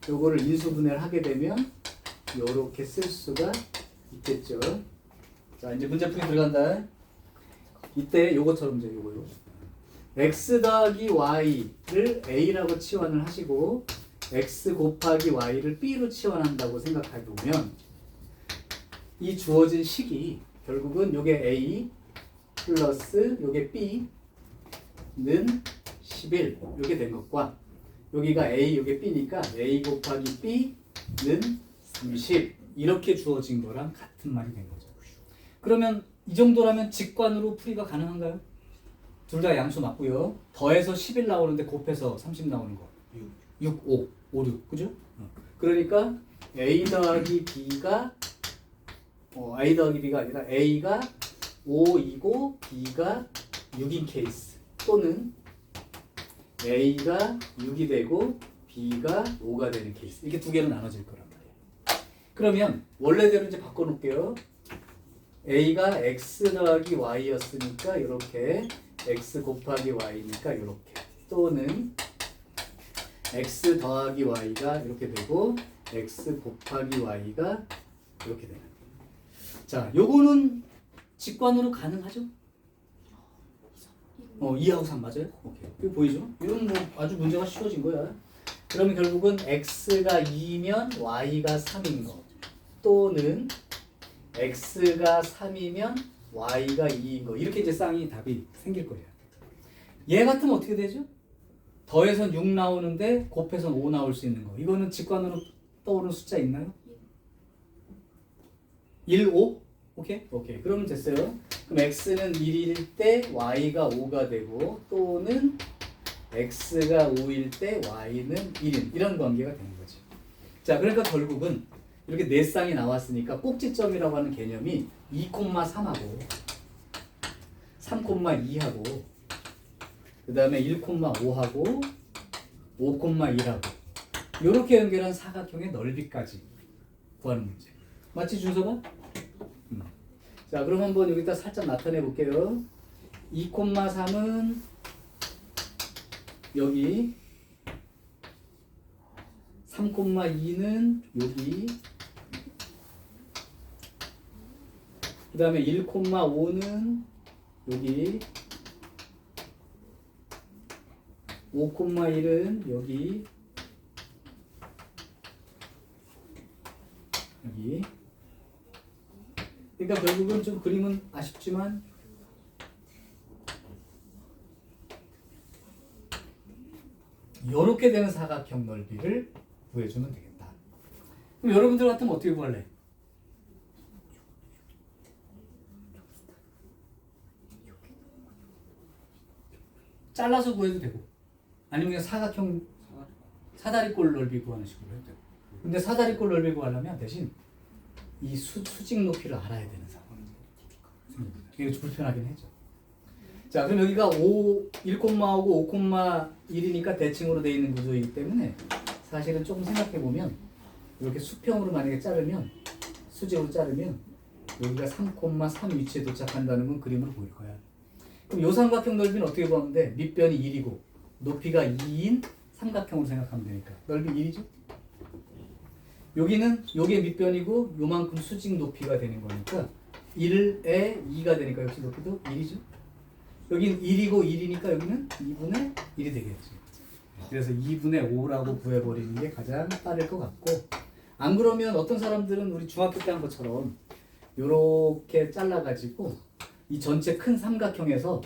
요거를 인수분해를 하게 되면 요렇게 쓸 수가 있겠죠. 자, 이제 문제풀이 들어간다. 이때 요것처럼 이제 요거요. x 더하기 y를 a라고 치환을 하시고 x 곱하기 y를 b로 치환한다고 생각해 보면 이 주어진 식이 결국은 요게 a 플러스 요게 b는 11 요게 된 것과 여기가 a 요게 b니까 a 곱하기 b는 30 이렇게 주어진 거랑 같은 말이 된 거죠. 그러면 이 정도라면 직관으로 풀이가 가능한가요? 둘 다 양수 맞고요. 더해서 11 나오는데 곱해서 30 나오는 거. 6, 5, 5, 6. 그죠? 그러니까 a 더하기 b가 a 더하기 b가 아니라 a가 5이고 b가 6인 케이스 또는 a가 6이 되고 b가 5가 되는 케이스. 이렇게 두 개로 나눠질 거란 말이에요. 그러면 원래대로 이제 바꿔놓을게요. a가 x 더하기 y였으니까 이렇게 x 곱하기 y니까 이렇게 또는 x 더하기 y가 이렇게 되고 x 곱하기 y가 이렇게 되는. 자, 요거는 직관으로 가능하죠? 2하고 3 맞아요? 오케이. 이거 보이죠? 이건 뭐 아주 문제가 쉬워진 거야. 그러면 결국은 x가 2면 y가 3인 거 또는 x가 3이면 y가 2인 거 이렇게 이제 쌍이 답이 생길 거예요. 얘 같으면 어떻게 되죠? 더해선 6 나오는데 곱해선 5 나올 수 있는 거. 이거는 직관으로 떠오르는 숫자 있나요? 1, 5? 오케이? 오케이. 그러면 됐어요. 그럼 x는 1일 때 y가 5가 되고 또는 x가 5일 때 y는 1인 이런 관계가 되는 거지. 자, 그러니까 결국은 이렇게 네 쌍이 나왔으니까 꼭지점이라고 하는 개념이 2,3하고 3,2하고 그 다음에 1,5하고 5,1하고 이렇게 연결한 사각형의 넓이까지 구하는 문제. 맞지, 준서가? 자, 그럼 한번 여기다 살짝 나타내 볼게요. 2,3은 여기 3,2는 여기 그 다음에 1,5는 여기 5,1은 여기 그러니까 결국은 좀 그림은 아쉽지만 이렇게 되는 사각형 넓이를 구해주면 되겠다. 그럼 여러분들 같으면 어떻게 구할래? 잘라서 구해도 되고 아니면 그냥 사각형 사다리꼴 넓이 구하는 식으로 해도 되고. 근데 사다리꼴 넓이 구하려면 대신 이 수직 높이를 알아야 되는 상황이 생깁니다. 이게 좀 불편하긴 하죠. 자, 그럼 여기가 1,5고 5,1이니까 대칭으로 되어 있는 구조이기 때문에 사실은 조금 생각해 보면 이렇게 수평으로 만약에 자르면 수직으로 자르면 여기가 3,3 위치에 도착한다는 건 그림으로 보일 거야. 그럼 요 삼각형 넓이는 어떻게 구하면 돼? 밑변이 1이고 높이가 2인 삼각형으로 생각하면 되니까 넓이 1이죠. 여기는 요게 밑변이고 요만큼 수직 높이가 되는 거니까 1에 2가 되니까 역시 높이도 1이죠. 여긴 1이고 1이니까 여기는 2분의 1이 되겠지. 그래서 2분의 5라고 구해버리는 게 가장 빠를 것 같고, 안 그러면 어떤 사람들은 우리 중학교 때 한 것처럼 요렇게 잘라가지고 이 전체 큰 삼각형에서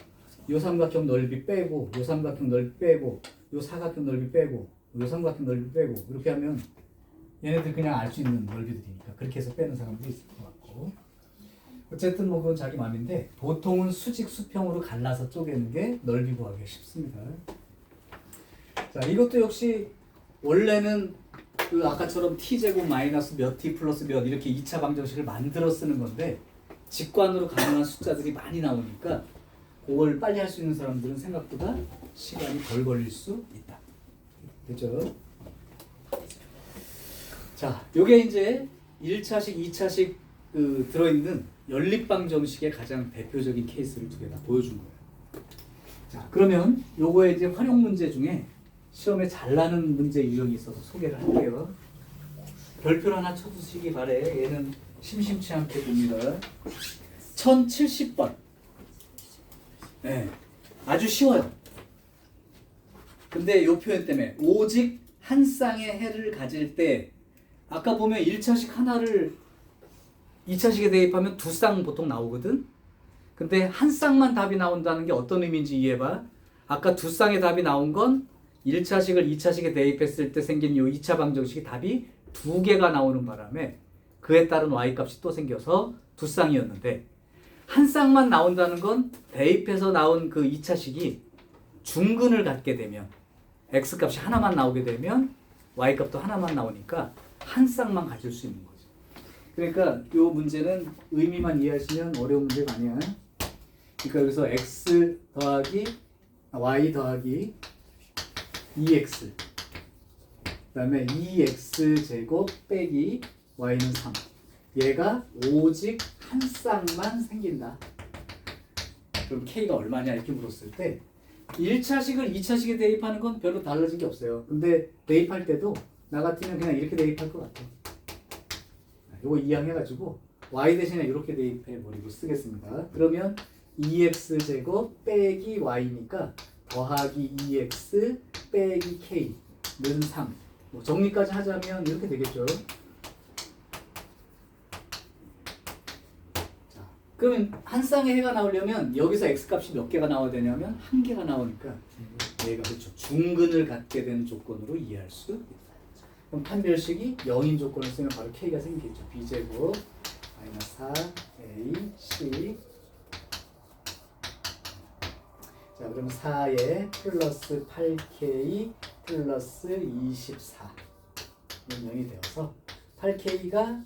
요 삼각형 넓이 빼고 요 삼각형 넓이 빼고 요 사각형 넓이 빼고 요 삼각형 넓이 빼고 이렇게 하면 얘네들 그냥 알 수 있는 넓이들이니까 그렇게 해서 빼는 사람도 있을 것 같고, 어쨌든 뭐 그건 자기 마음인데 보통은 수직 수평으로 갈라서 쪼개는 게 넓이 구하기 쉽습니다. 자, 이것도 역시 원래는 그 아까처럼 t제곱 마이너스 몇 t 플러스 몇 이렇게 2차 방정식을 만들어 쓰는 건데 직관으로 가능한 숫자들이 많이 나오니까 그걸 빨리 할 수 있는 사람들은 생각보다 시간이 덜 걸릴 수 있다. 됐죠? 자, 요게 이제 1차식, 2차식 그 들어있는 연립방정식의 가장 대표적인 케이스를 두 개 다 보여준 거예요. 자, 그러면 요거에 이제 활용 문제 중에 시험에 잘 나는 문제 유형이 있어서 소개를 할게요. 별표를 하나 쳐주시기 바래. 얘는 심심치 않게 봅니다. 1070번. 네, 아주 쉬워요. 근데 요 표현 때문에 오직 한 쌍의 해를 가질 때 아까 보면 1차식 하나를 2차식에 대입하면 두 쌍 보통 나오거든. 근데 한 쌍만 답이 나온다는 게 어떤 의미인지 이해해봐. 아까 두 쌍의 답이 나온 건 1차식을 2차식에 대입했을 때 생긴 요 2차 방정식이 답이 두 개가 나오는 바람에 그에 따른 y값이 또 생겨서 두 쌍이었는데, 한 쌍만 나온다는 건 대입해서 나온 그 2차식이 중근을 갖게 되면 x값이 하나만 나오게 되면 y값도 하나만 나오니까 한 쌍만 가질 수 있는 거죠. 그러니까 이 문제는 의미만 이해하시면 어려운 문제가 아니야. 그러니까 여기서 x 더하기 y 더하기 2x 그 다음에 2x 제곱 빼기 y는 3, 얘가 오직 한 쌍만 생긴다. 그럼 k가 얼마냐 이렇게 물었을 때 1차식을 2차식에 대입하는 건 별로 달라진 게 없어요. 근데 대입할 때도 나 같으면 그냥 이렇게 대입할 것 같아. 이거 이항해가지고 y 대신에 이렇게 대입해버리고 쓰겠습니다. 그러면 2x 제곱 빼기 y니까 더하기 2x 빼기 k는 3. 뭐 정리까지 하자면 이렇게 되겠죠. 자, 그러면 한 쌍의 해가 나오려면 여기서 x값이 몇 개가 나와야 되냐면 한 개가 나오니까 얘가 그렇죠. 중근을 갖게 되는 조건으로 이해할 수 있다. 그럼 판별식이 0인 조건을 쓰면 바로 k가 생기겠죠. b제곱 마이너스 4ac. 자, 그럼 4에 플러스 8k 플러스 24는 0이 되어서 8k가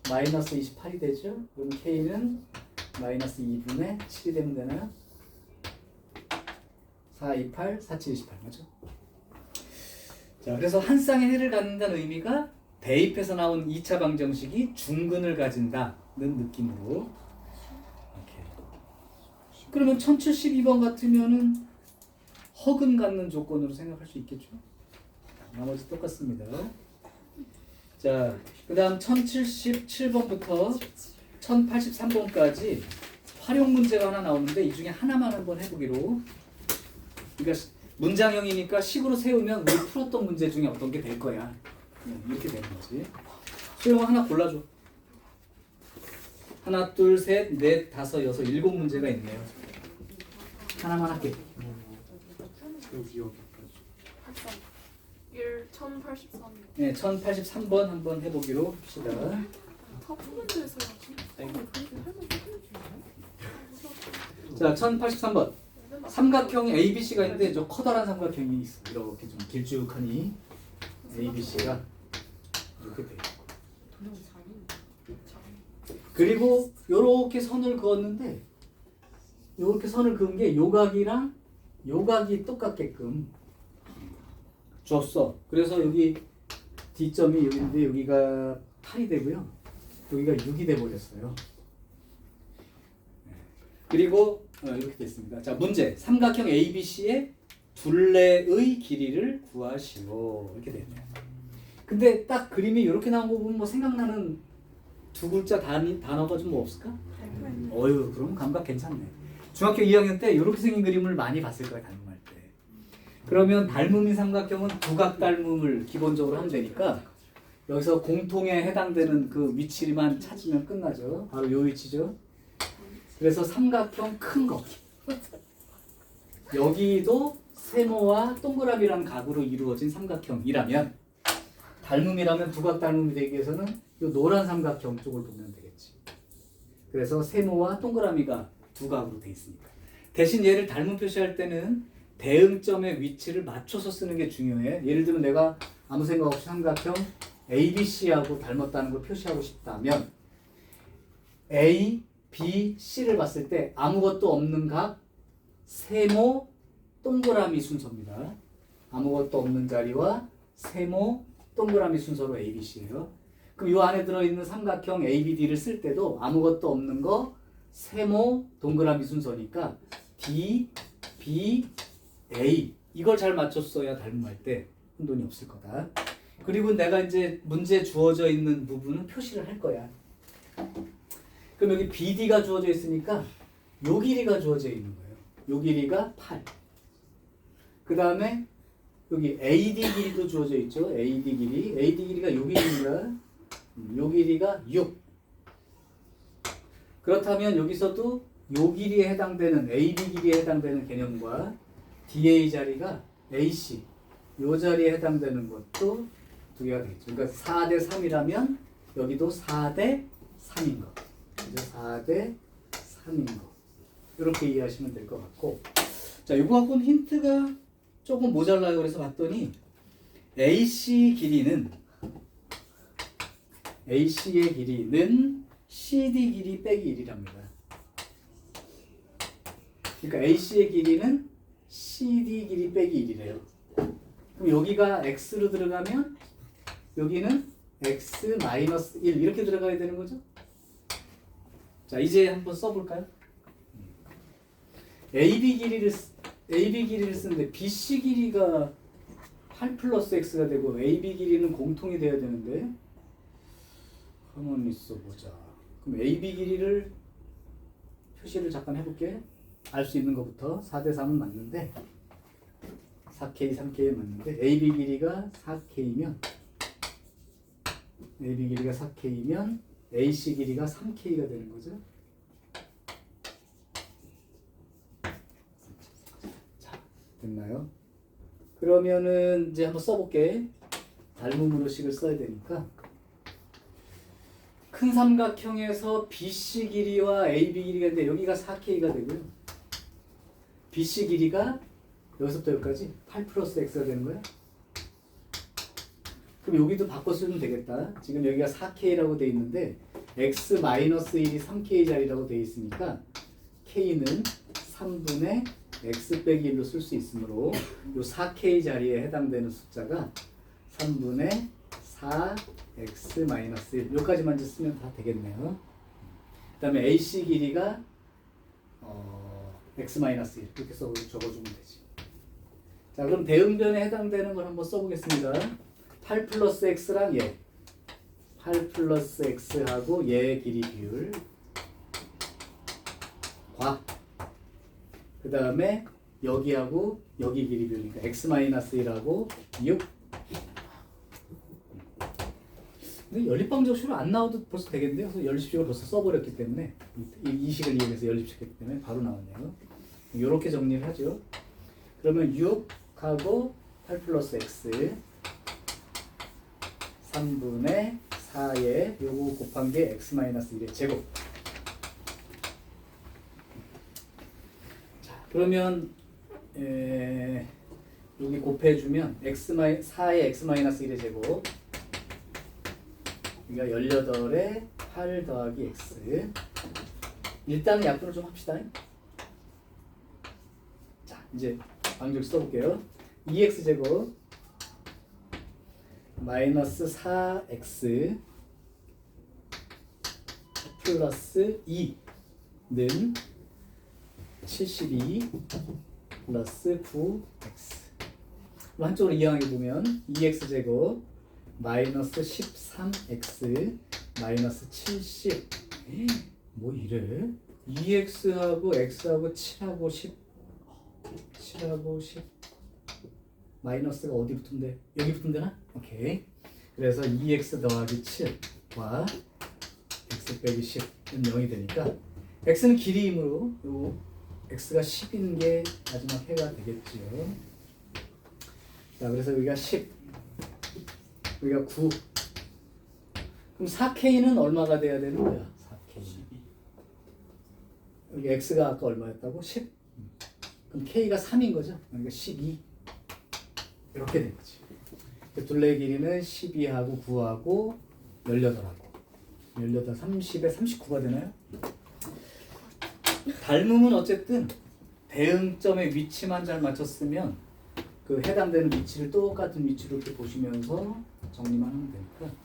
마이너스 28이 되죠. 그럼 k는 마이너스 2분의 7이 되면 되나요? 4, 2, 8, 4, 7, 28 맞죠? 자, 그래서 한 쌍의 해를 갖는다는 의미가 대입해서 나온 2차 방정식이 중근을 가진다는 느낌으로. 이렇게. 그러면 1072번 같으면은 허근 갖는 조건으로 생각할 수 있겠죠. 나머지 똑같습니다. 자, 그 다음 1077번부터 1083번까지 활용 문제가 하나 나오는데 이 중에 하나만 한번 해보기로. 그러니까 문장형이니까 식으로 세우면 우리 풀었던 문제 중에 어떤 게 될 거야. 이렇게 되는 거지. 수영아 하나 골라줘. 하나, 둘, 셋, 넷, 다섯, 여섯, 7문제가 있네요. 하나만 할게. 여기까지. 1083. 네, 1083번 한번 해보기로 합시다. 다 푸는데서 자, 1083번. 삼각형 ABC가 있는데 저 커다란 삼각형이 있어. 이렇게 좀 길쭉하니 ABC가 이렇게 돼 있고. 그리고 요렇게 선을 그었는데 요렇게 선을 그은 게 요각이랑 요각이 똑같게끔 줬어. 그래서 여기 D점이 여기인데 여기가 8이 되고요. 여기가 6이 돼 버렸어요. 그리고 이렇게 됐습니다. 자, 문제. 삼각형 ABC의 둘레의 길이를 구하시오. 이렇게 됐네요. 근데 딱 그림이 이렇게 나온 거 보면 뭐 생각나는 두 글자 단어가 좀 뭐 없을까? 어휴, 그럼 감각 괜찮네. 중학교 2학년 때 이렇게 생긴 그림을 많이 봤을 거야, 닮음할 때. 그러면 닮음인 삼각형은 두각 닮음을 기본적으로 하면 되니까 여기서 공통에 해당되는 그 위치만 찾으면 끝나죠. 바로 요 위치죠. 그래서 삼각형 큰 거. 여기도 세모와 동그라미라는 각으로 이루어진 삼각형이라면 닮음이라면 두각 닮음이 되기 위해서는 이 노란 삼각형 쪽을 보면 되겠지. 그래서 세모와 동그라미가 두각으로 돼 있으니까. 대신 얘를 닮음 표시할 때는 대응점의 위치를 맞춰서 쓰는 게 중요해. 예를 들면 내가 아무 생각 없이 삼각형 ABC하고 닮았다는 걸 표시하고 싶다면 A, B, C를 봤을 때 아무것도 없는 각 세모 동그라미 순서입니다. 아무것도 없는 자리와 세모 동그라미 순서로 ABC예요. 그럼 이 안에 들어있는 삼각형 ABD를 쓸 때도 아무것도 없는 거 세모 동그라미 순서니까 D, B, A 이걸 잘 맞췄어야 닮음할 때 혼돈이 없을 거다. 그리고 내가 이제 문제에 주어져 있는 부분은 표시를 할 거야. 그럼 여기 BD가 주어져 있으니까 요 길이가 주어져 있는 거예요. 요 길이가 8. 그 다음에 여기 AD 길이도 주어져 있죠. AD 길이. AD 길이가 요 길이입니다. 요 길이가 6. 그렇다면 여기서도 요 길이에 해당되는 AB 길이에 해당되는 개념과 DA 자리가 AC 요 자리에 해당되는 것도 두 개가 되겠죠. 그러니까 4대 3이라면 여기도 4대 3인 거. 그죠? 4대 3인 거. 이렇게 이해하시면 될 것 같고. 자, 이거 갖고는 힌트가 조금 모자라요. 그래서 봤더니 AC의 길이는 CD 길이 빼기 1이랍니다. 그러니까 AC의 길이는 CD 길이 빼기 1이래요. 그럼 여기가 X로 들어가면 여기는 X-1 이렇게 들어가야 되는 거죠? 자, 이제 한번 써볼까요? AB 길이를 쓰는데 BC 길이가 8 플러스 X가 되고 AB 길이는 공통이 돼야 되는데 가만히 있어보자. 그럼 AB 길이를 표시를 잠깐 해볼게. 알 수 있는 것부터 4대 3은 맞는데 4K, 3K에 맞는데 AB 길이가 4K면 AC 길이가 3K가 되는 거죠. 자, 됐나요? 그러면은 이제 한번 써볼게. 닮음으로 식을 써야 되니까 큰 삼각형에서 BC 길이와 AB 길이가 있는데 여기가 4K가 되고요. BC 길이가 여기서부터 여기까지 8 플러스 X가 되는 거야. 그럼 여기도 바꿔 쓰면 되겠다. 지금 여기가 4K라고 돼 있는데 X-1이 3K 자리라고 돼 있으니까 K는 3분의 X 빼기 1로 쓸 수 있으므로 요 4K 자리에 해당되는 숫자가 3분의 4X-1 요까지만 이제 쓰면 다 되겠네요. 그 다음에 AC 길이가 X-1 이렇게 적어주면 되지. 자, 그럼 대응변에 해당되는 걸 한번 써보겠습니다. 8 플러스 X랑 얘 8 플러스 X하고 얘의 길이 비율 과 그 다음에 여기하고 여기 길이 비율이니까 X-1하고 6. 근데 연립방정식으로 안 나와도 벌써 되겠는데요. 그래서 연립식을 벌써 써버렸기 때문에 이 식을 이용해서 연립시켰기 때문에 바로 나왔네요. 이렇게 정리를 하죠. 그러면 6하고 8 플러스 X 3분의 4에 요거 곱한 게 X-1의 제곱. 자, 그러면 여기 곱해주면 4의 X-1의 제곱 여기가 18에 8 더하기 X. 일단은 약분을 좀 합시다. 자, 이제 방정식 써볼게요. 2x 제곱 마이너스 4x 플러스 2는 72 플러스 9x 그럼 한쪽으로 이항해 보면 2x제곱 마이너스 13x 마이너스 70. 뭐 이래? 2x하고 x하고 7하고 10 7하고 10 마이너스가 어디 붙은데? 여기 붙은데나? 오케이. 그래서 2x 더하기 7과 x 빼기 10은 0이 되니까 x는 길이이므로 요 x가 10인 게 마지막 해가 되겠죠. 자, 그래서 여기가 10, 여기가 9. 그럼 4k는 얼마가 돼야 되는 거야? 4k. 여기 x가 아까 얼마였다고? 10. 그럼 k가 3인 거죠? 그러니까 12. 이렇게 된 거지. 둘레의 길이는 12하고 9하고 18하고 18, 30에 39가 되나요? 닮음은 어쨌든 대응점의 위치만 잘 맞췄으면 그 해당되는 위치를 똑같은 위치로 이렇게 보시면서 정리만 하면 되니까.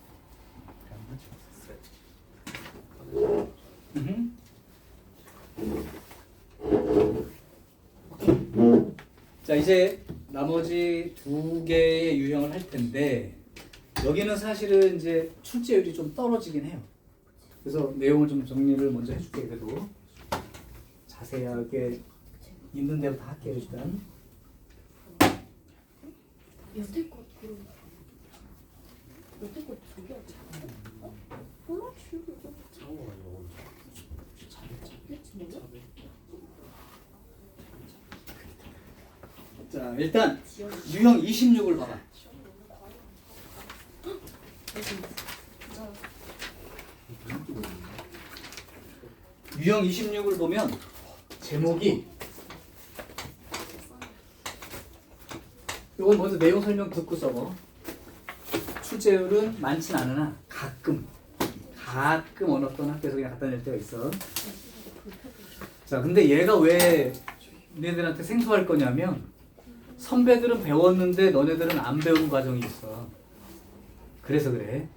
자, 이제 나머지 두 개의 유형을 할 텐데 여기는 사실은 이제 출제율이 좀 떨어지긴 해요. 그래서 내용을 좀 정리를 먼저 해줄게. 그래도 자세하게 있는 대로 다 할게요. 일단 여태껏 그럼 여태껏 저기야 몰라 지금 창호가 이거 잘했지 뭐야? 자, 일단 유형 26을 봐봐. 유형 26을 보면 제목이 이건 먼저 내용 설명 듣고 써봐. 출제율은 많진 않으나 가끔 어떤 학교에서 그냥 갖다 낼 때가 있어. 자, 근데 얘가 왜 너네들한테 생소할 거냐면 선배들은 배웠는데 너네들은 안 배운 과정이 있어. 그래서 그래.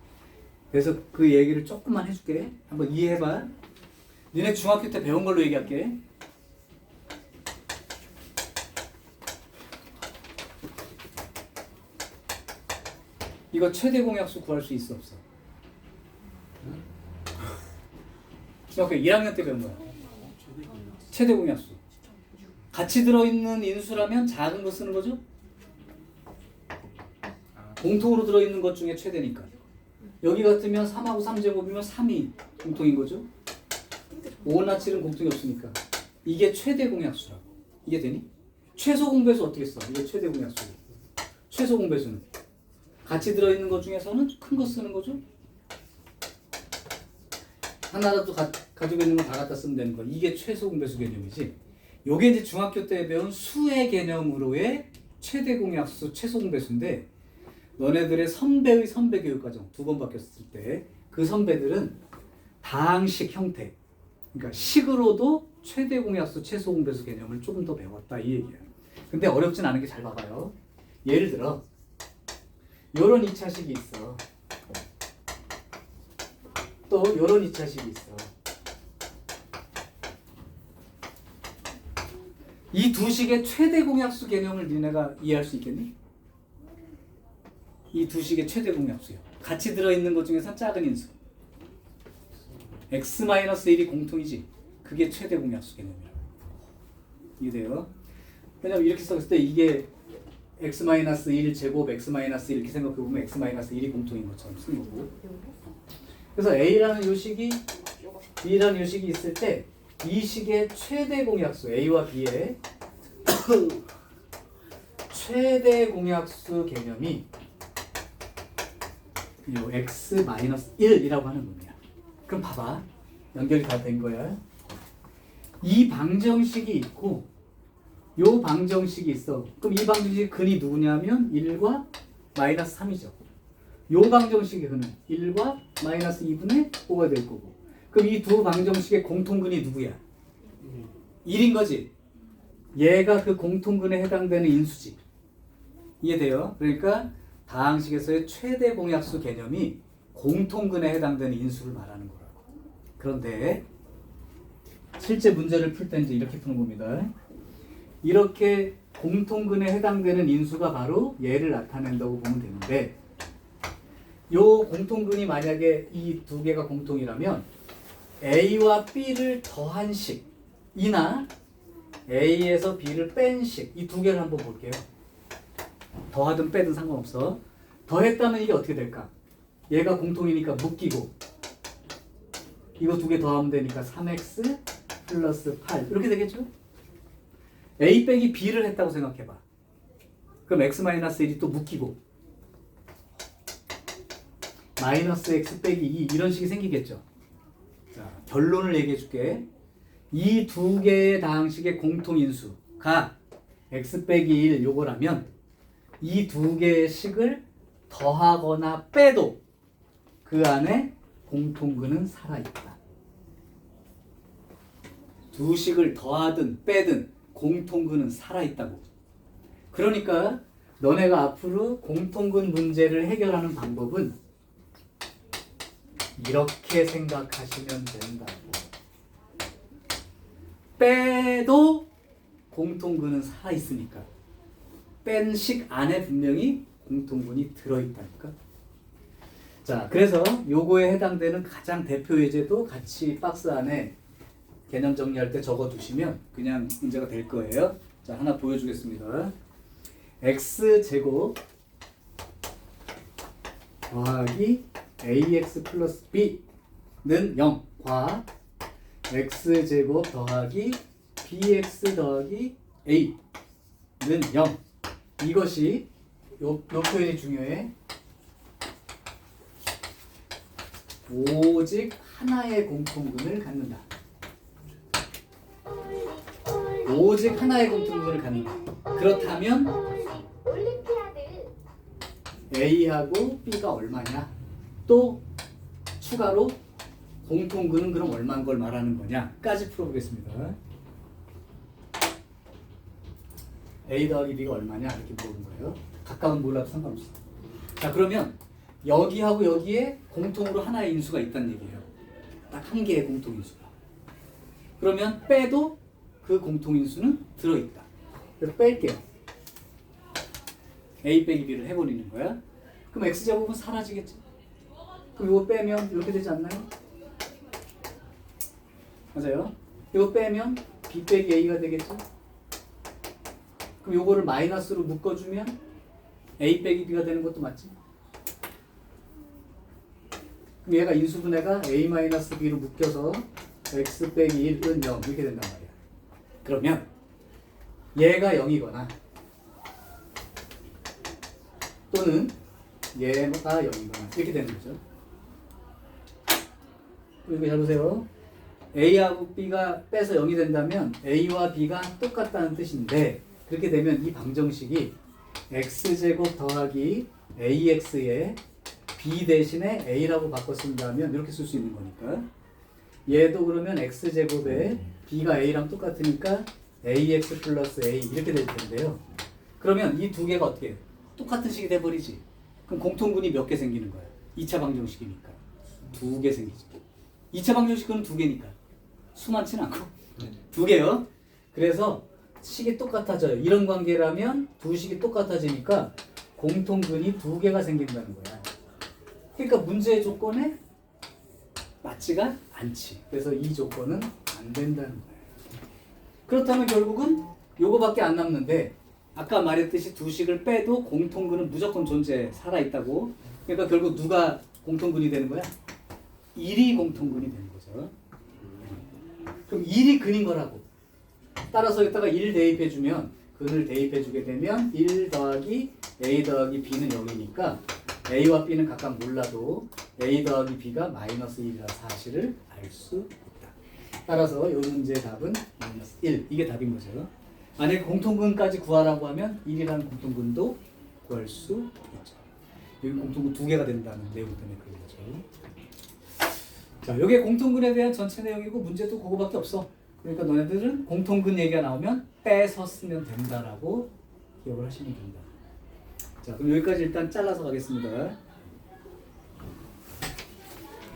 그래서 그 얘기를 조금만 해줄게. 한번 이해해봐. 니네 중학교 때 배운 걸로 얘기할게. 이거 최대 공약수 구할 수 있어 없어? 중학교 1학년 때 배운 거야. 최대 공약수. 같이 들어있는 인수라면 작은 거 쓰는 거죠? 공통으로 들어있는 것 중에 최대니까. 여기 같으면 3하고 3제곱이면 3이 공통인 거죠? 5나 7은 공통이 없으니까. 이게 최대 공약수라고. 이게 되니? 최소 공배수 어떻게 써? 이게 최대 공약수. 최소 공배수는 같이 들어있는 것 중에서는 큰 거 쓰는 거죠? 하나라도 가지고 있는 거 다 갖다 쓰면 되는 거. 이게 최소 공배수 개념이지. 요게 이제 중학교 때 배운 수의 개념으로의 최대 공약수, 최소 공배수인데 너네들의 선배의 선배 교육 과정 두 번 바뀌었을 때 그 선배들은 다항식 형태, 그러니까 식으로도 최대 공약수, 최소 공배수 개념을 조금 더 배웠다 이 얘기야. 근데 어렵진 않은 게 잘 봐봐요. 예를 들어 요런 2차식이 있어. 또 요런 2차식이 있어. 이 두 식의 최대 공약수 개념을 니네가 이해할 수 있겠니? 이 두 식의 최대 공약수요. 같이 들어있는 것 중에서 작은 인수. x-1이 공통이지. 그게 최대 공약수 개념이라고. 이해돼요? 왜냐면 이렇게 썼을 때 이게 x-1 제곱 x-1 이렇게 생각해보면 x-1이 공통인 것처럼 쓰는 거고. 그래서 a라는 요식이 b라는 요식이 있을 때 이 식의 최대 공약수 a와 b의 최대 공약수 개념이 요 x-1이라고 하는 겁니다. 그럼 봐봐. 연결이 다 된 거야. 이 방정식이 있고 요 방정식이 있어. 그럼 이 방정식의 근이 누구냐면 1과 마이너스 3이죠. 요 방정식의 근은 1과 마이너스 2분의 5가 될 거고. 그럼 이 두 방정식의 공통근이 누구야? 1인 거지. 얘가 그 공통근에 해당되는 인수지. 이해돼요? 그러니까 다항식에서의 최대 공약수 개념이 공통근에 해당되는 인수를 말하는 거라고. 그런데 실제 문제를 풀 때 이제 이렇게 푸는 겁니다. 이렇게 공통근에 해당되는 인수가 바로 얘를 나타낸다고 보면 되는데 요 공통근이 만약에 이 두 개가 공통이라면 A와 B를 더한 식이나 A에서 B를 뺀 식 이 두 개를 한번 볼게요. 더하든 빼든 상관없어. 더했다면 이게 어떻게 될까? 얘가 공통이니까 묶이고 이거 두 개 더하면 되니까 3x 플러스 8 이렇게 되겠죠? A 빼기 B를 했다고 생각해봐. 그럼 x-1이 또 묶이고 마이너스 x 빼기 2 이런 식이 생기겠죠? 자, 결론을 얘기해 줄게. 이 두 개의 다항식의 공통인수가 x 빼기 1 요거라면 이 두 개의 식을 더하거나 빼도 그 안에 공통근은 살아있다. 두 식을 더하든 빼든 공통근은 살아있다고. 그러니까 너네가 앞으로 공통근 문제를 해결하는 방법은 이렇게 생각하시면 된다고. 빼도 공통근은 살아있으니까 뺀 식 안에 분명히 공통근이 들어있다니까. 자, 그래서 요거에 해당되는 가장 대표 예제도 같이 박스 안에 개념 정리할 때 적어두시면 그냥 문제가 될 거예요. 자, 하나 보여주겠습니다. x제곱 더하기 ax 플러스 b는 0과 x제곱 더하기 bx 더하기 a는 0. 이것이 요 표현이 중요해. 오직 하나의 공통근을 갖는다. 오직 하나의 공통근을 갖는다. 그렇다면 A하고 B가 얼마냐? 또 추가로 공통근은 그럼 얼마인 걸 말하는 거냐?까지 풀어보겠습니다. A 더하기 B가 얼마냐? 이렇게 물어본 거예요. 각각은 몰라도 상관없어. 자, 그러면 여기하고 여기에 공통으로 하나의 인수가 있다는 얘기예요. 딱 한 개의 공통인수가. 그러면 빼도 그 공통인수는 들어있다. 그래서 뺄게요. A 빼기 B를 해버리는 거야. 그럼 X제곱은 사라지겠지. 그럼 이거 빼면 이렇게 되지 않나요? 맞아요. 이거 빼면 B 빼기 A가 되겠죠. 그럼 이거를 마이너스로 묶어주면 A 빼기 B가 되는 것도 맞지? 그럼 얘가 인수분해가 A-B로 묶여서 X 빼기 1은 0 이렇게 된단 말이야. 그러면 얘가 0이거나 또는 얘가 0이거나 이렇게 되는 거죠. 그리고 잘 보세요. A하고 B가 빼서 0이 된다면 A와 B가 똑같다는 뜻인데 그렇게 되면 이 방정식이 X제곱 더하기 AX에 B 대신에 A라고 바꿔 쓴다면 이렇게 쓸 수 있는 거니까 얘도 그러면 X제곱에 B가 A랑 똑같으니까 AX 플러스 A 이렇게 될 텐데요. 그러면 이 두 개가 어떻게 똑같은 식이 돼버리지. 그럼 공통근이 몇 개 생기는 거야? 2차 방정식이니까 두 개 생기지. 2차 방정식은 두 개니까 수 많지는 않고 두 개요. 그래서 식이 똑같아져요. 이런 관계라면 두 식이 똑같아지니까 공통근이 두 개가 생긴다는 거야. 그러니까 문제의 조건에 맞지가 않지. 그래서 이 조건은 안 된다는 거야. 그렇다면 결국은 요거밖에 안 남는데 아까 말했듯이 두 식을 빼도 공통근은 무조건 존재해 살아있다고. 그러니까 결국 누가 공통근이 되는 거야? 1이 공통근이 되는 거죠. 그럼 1이 근인 거라고. 따라서 여기다가 1 대입해주면 근을 대입해주게 되면 1 더하기 A 더하기 B는 0이니까 A와 B는 각각 몰라도 A 더하기 B가 마이너스 1이라는 사실을 알 수 있다. 따라서 이 문제의 답은 마이너스 1. 이게 답인 거죠. 만약에 공통근까지 구하라고 하면 1이라는 공통근도 구할 수 있죠. 여기 공통근 두 개가 된다는 내용 때문에 그런 거죠. 자, 이게 공통근에 대한 전체 내용이고 문제도 그거밖에 없어. 그러니까 너네들은 공통근 얘기가 나오면 빼서 쓰면 된다라고 기억을 하시면 됩니다. 자, 그럼 여기까지 일단 잘라서 가겠습니다.